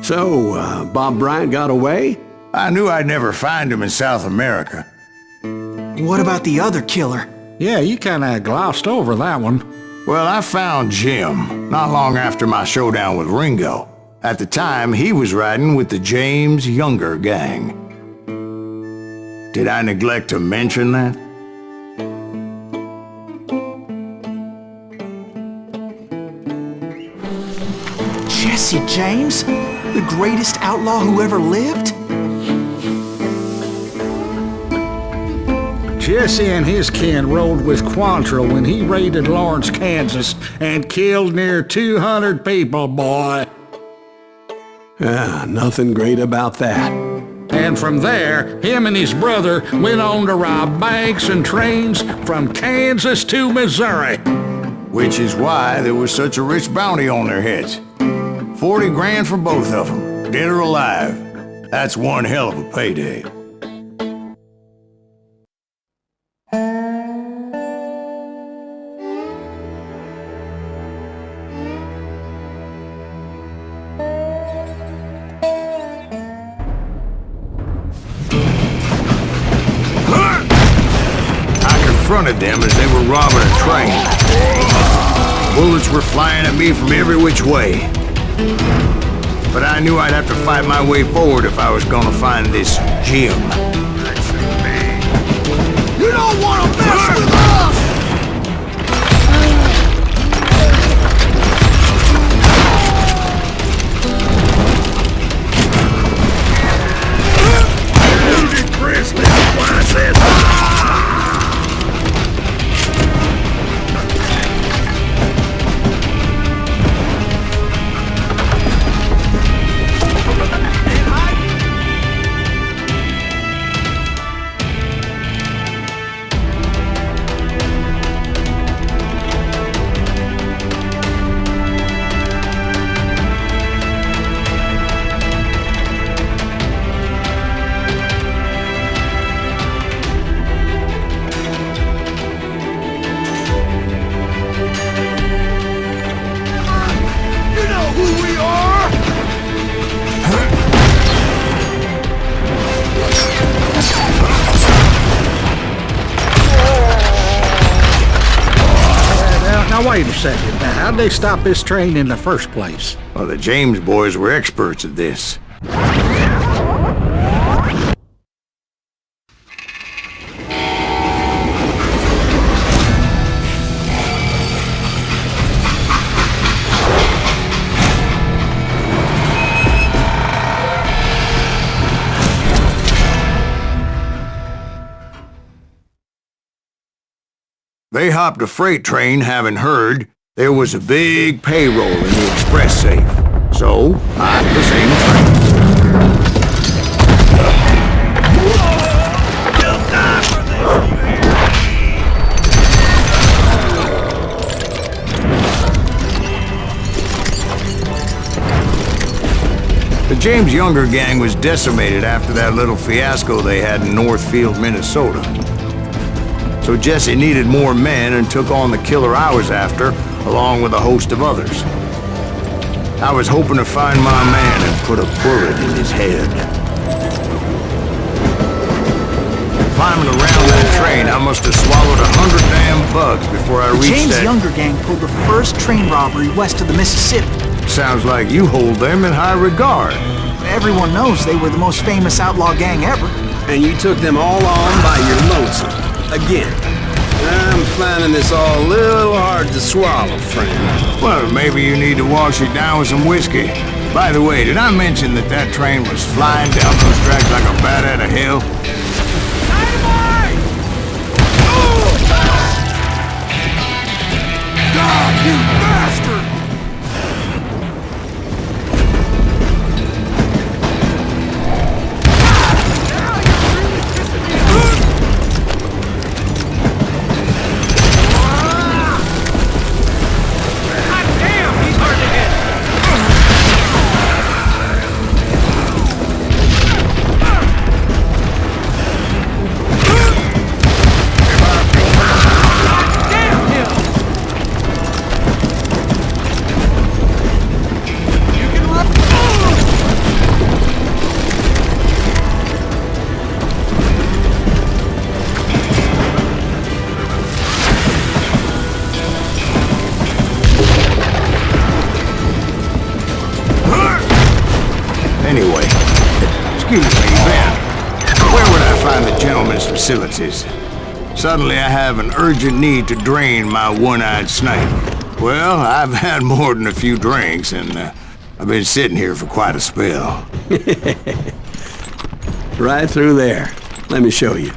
So, Bob Bryant got away? I knew I'd never find him in South America. What about the other killer? Yeah, you kinda glossed over that one. Well, I found Jim not long after my showdown with Ringo. At the time, he was riding with the James Younger gang. Did I neglect to mention that? Jesse James? The greatest outlaw who ever lived? Jesse and his kin rode with Quantrill when he raided Lawrence, Kansas, and killed near 200 people, boy. Nothing great about that. And from there, him and his brother went on to rob banks and trains from Kansas to Missouri. Which is why there was such a rich bounty on their heads. 40 grand for both of them, dead or alive. That's one hell of a payday. Confronted them as they were robbing a train. Bullets were flying at me from every which way. But I knew I'd have to fight my way forward if I was gonna find this Jim. You don't want to mess with us! Presley, why I said Now wait a second. Now, how'd they stop this train in the first place? Well, the James boys were experts at this. They hopped a freight train having heard there was a big payroll in the express safe. So, hopped the same train. The James Younger gang was decimated after that little fiasco they had in Northfield, Minnesota. So Jesse needed more men and took on the killer I was after, along with a host of others. I was hoping to find my man and put a bullet in his head. Climbing around that train, I must have swallowed 100 damn bugs before I reached that... The James Younger gang pulled the first train robbery west of the Mississippi. Sounds like you hold them in high regard. Everyone knows they were the most famous outlaw gang ever. And you took them all on by your lonesome. Again. I'm finding this all a little hard to swallow, friend. Well, maybe you need to wash it down with some whiskey. By the way, did I mention that that train was flying down those tracks like a bat out of hell? Dynamite! Oh! God, you bastard! Excuse me, Ben. Where would I find the gentleman's facilities? Suddenly I have an urgent need to drain my one-eyed snake. Well, I've had more than a few drinks, and I've been sitting here for quite a spell. Right through there. Let me show you.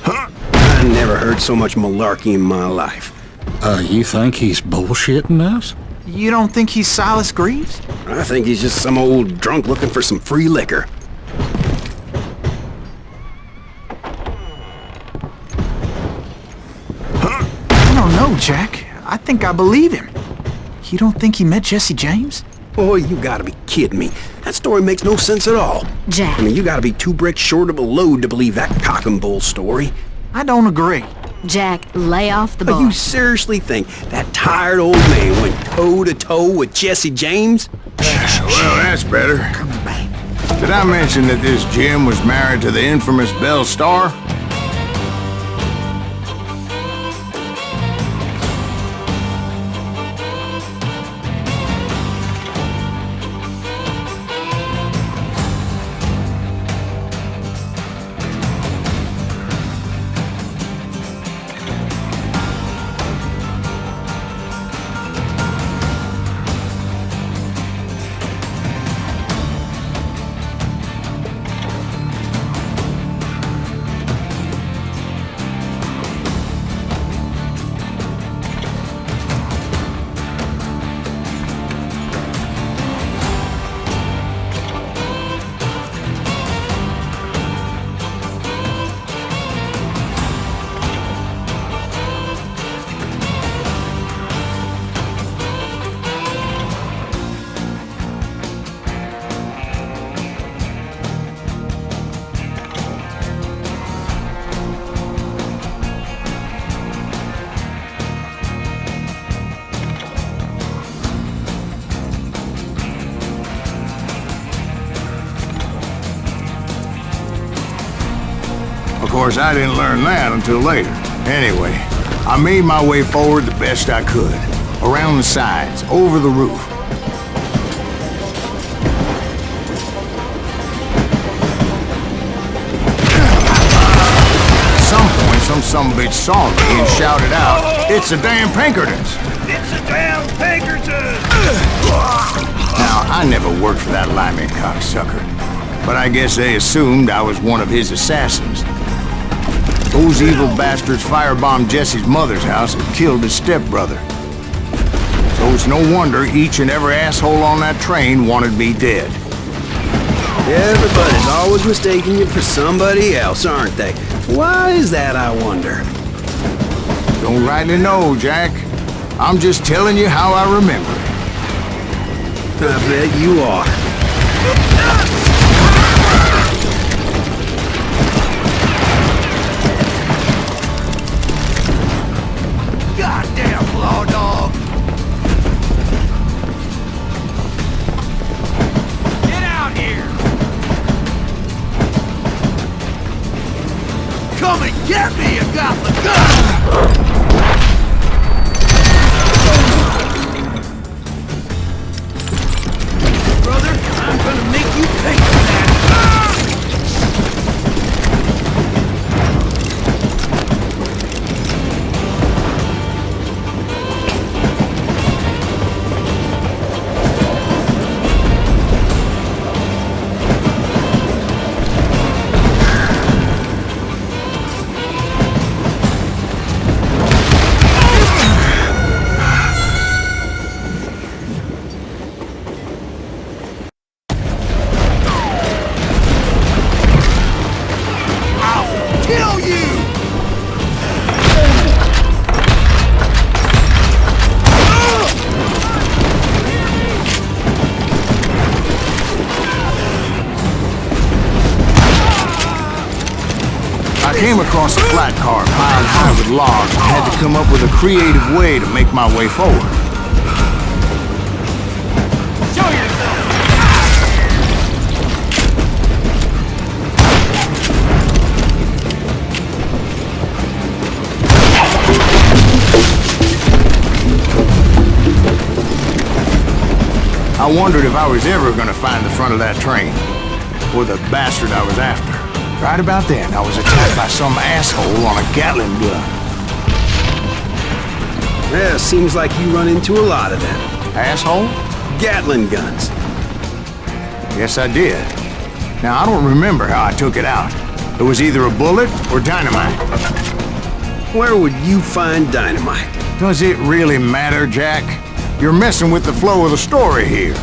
I never heard so much malarkey in my life. You think he's bullshitting us? You don't think he's Silas Greaves? I think he's just some old drunk looking for some free liquor. I don't know, Jack. I think I believe him. You don't think he met Jesse James? Boy, you gotta be kidding me. That story makes no sense at all. Jack. I mean, you gotta be 2 bricks short of a load to believe that cock and bull story. I don't agree. Jack, lay off the But bar. you seriously think that tired old man went toe-to-toe with Jesse James? Well, that's better. Did I mention that this Jim was married to the infamous Belle Starr? Of course, I didn't learn that until later. Anyway, I made my way forward the best I could. Around the sides, over the roof. At some point, some sumbitch saw me and shouted out, "It's the damn Pinkertons!" It's a damn Pinkerton! Now, I never worked for that limey cocksucker, but I guess they assumed I was one of his assassins. Those evil bastards firebombed Jesse's mother's house and killed his stepbrother. So it's no wonder each and every asshole on that train wanted me dead. Everybody's always mistaking you for somebody else, aren't they? Why is that, I wonder? Don't rightly know, Jack. I'm just telling you how I remember it. I bet you are. Goddamn law dog! Get out here! Come and get me, you got the gun! Brother, I'm gonna make you pay for that! Kill you! I came across a flat car piled high with logs and had to come up with a creative way to make my way forward. Show yourself! I wondered if I was ever gonna find the front of that train. Or the bastard I was after. Right about then, I was attacked by some asshole on a Gatling gun. Yeah, seems like you run into a lot of them. Asshole? Gatling guns. Yes, I did. Now, I don't remember how I took it out. It was either a bullet or dynamite. Where would you find dynamite? Does it really matter, Jack? You're messing with the flow of the story here.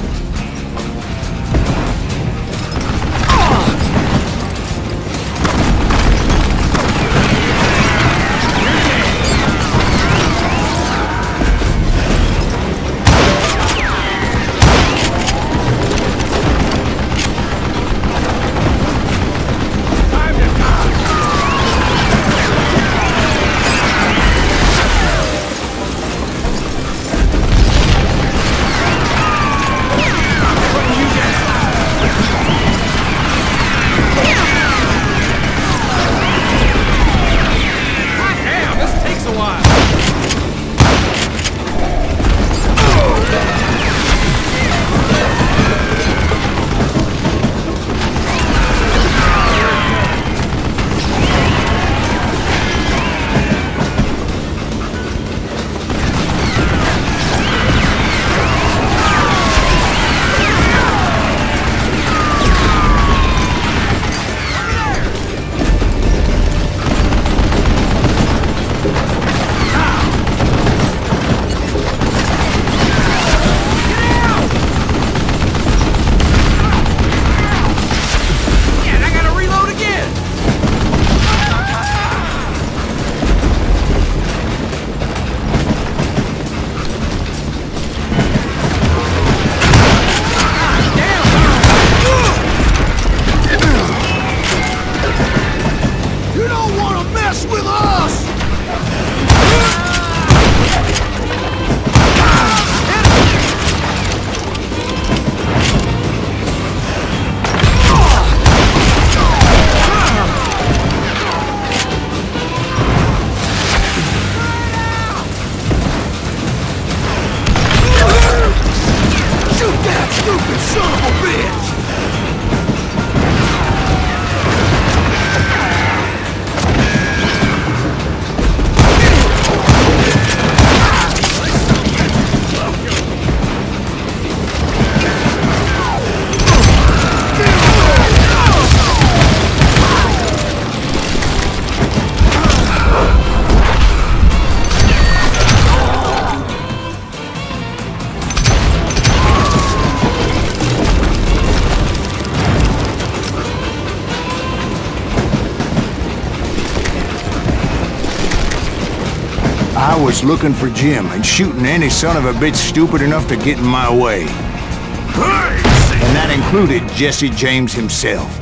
I was looking for Jim and shooting any son of a bitch stupid enough to get in my way. And that included Jesse James himself.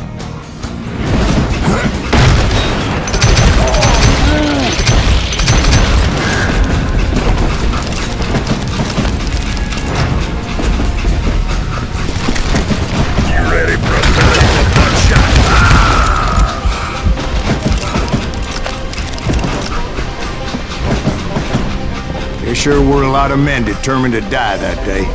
There sure were a lot of men determined to die that day.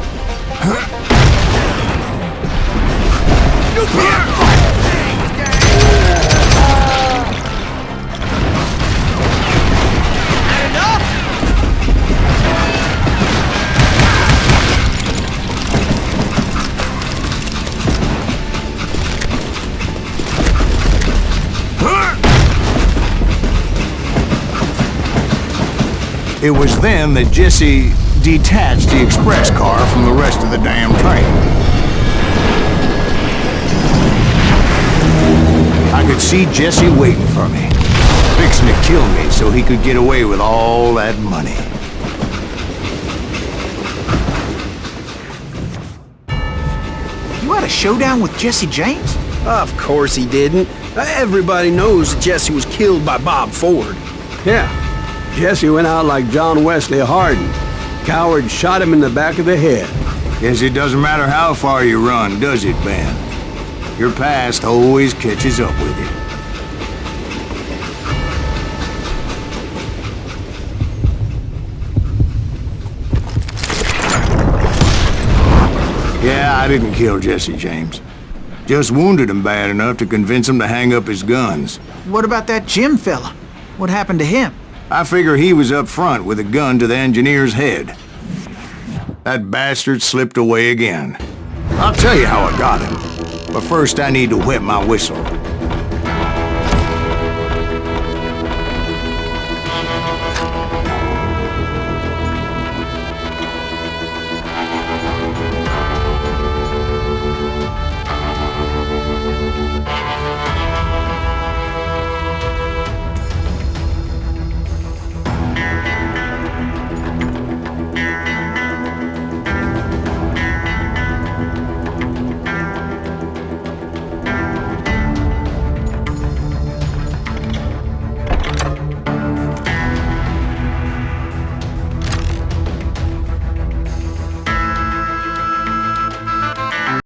It was then that Jesse detached the express car from the rest of the damn train. I could see Jesse waiting for me, fixing to kill me so he could get away with all that money. You had a showdown with Jesse James? Of course he didn't. Everybody knows that Jesse was killed by Bob Ford. Yeah. Jesse went out like John Wesley Hardin. Coward shot him in the back of the head. Guess it doesn't matter how far you run, does it, Ben? Your past always catches up with you. Yeah, I didn't kill Jesse James. Just wounded him bad enough to convince him to hang up his guns. What about that Jim fella? What happened to him? I figure he was up front with a gun to the engineer's head. That bastard slipped away again. I'll tell you how I got him. But first I need to wet my whistle.